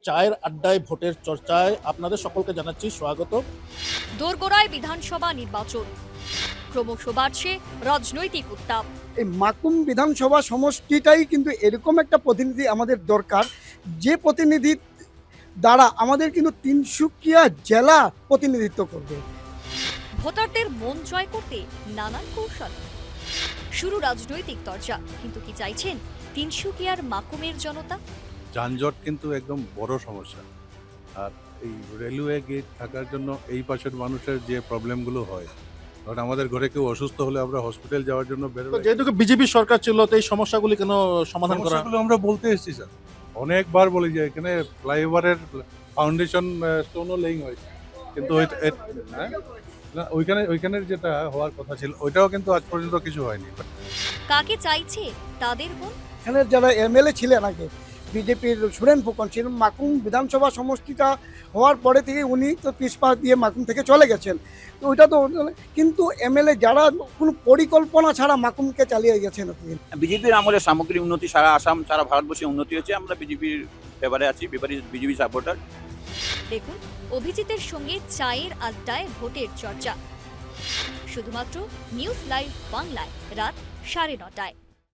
চায়ের আড্ডায় ভোটের চর্চায় আপনাদের সকলকে জানাচ্ছি স্বাগত। দোরগোড়ায় বিধানসভা নির্বাচন, ক্রমশ বাড়ছে রাজনৈতিক উত্তাপ। এই মাকুম বিধানসভা সমষ্টিটাই কিন্তু এরকম একটা প্রতিনিধি আমাদের দরকার, যে প্রতিনিধি দ্বারা আমাদের কিন্তু তিনসুকিয়া জেলা প্রতিনিধিত্ব করবে। ভোটারদের মন জয় করতে নানান কৌশল, শুরু রাজনৈতিক চর্চা। কিন্তু কি চাইছেন তিনসুকিয়ার মাকুমের জনতা? যানজট কিন্তু একদম বড় সমস্যা। আর এই রেলওয়ে গেট থাকার জন্য এই পাশের মানুষের যে প্রবলেমগুলো হয়, কারণ আমাদের ঘরে কেউ অসুস্থ হলে আমরা হসপিটাল যাওয়ার জন্য তো বেরোই। যেহেতু বিজেপি সরকার ছিল, তো এই সমস্যাগুলি কেন সমাধান করা? সমস্যাগুলো আমরা বলতে এসেছি স্যার, অনেকবার বলি যে এখানে ফ্লাইওভারের ফাউন্ডেশন স্টোনও লেইং হয়েছে, কিন্তু ওইখানের যেটা হওয়ার কথা ছিল ওইটাও কিন্তু আজ পর্যন্ত কিছু হয়নি। কাকে চাইছে তাদের মন? এখানে যারা এমএলএ ছিলেন আগে, বিজেপির সুরেন ফুকন ছিলেন, মাকুম বিধানসভা সমষ্টিটা হওয়ার পরে থেকে উনি তো পিছপা দিয়ে মাকুম থেকে চলে গেছেন। তো ওইটা তো, কিন্তু এমএলএ যারা কোনো পরিকল্পনা ছাড়া মাকুমকে চালিয়ে গেছেন। বিজেপির আমলে সামগ্রিক উন্নতি, সারা আসাম সারা ভারতবর্ষে উন্নতি হয়েছে। আমরা বিজেপির ফেভারে আছি, বিজেপি সাপোর্টার। দেখুন অভিজিতের সঙ্গে চায়ের আড্ডায় ভোটের চর্চা, শুধুমাত্র নিউজ লাইভ বাংলায় রাত 9:30টায়।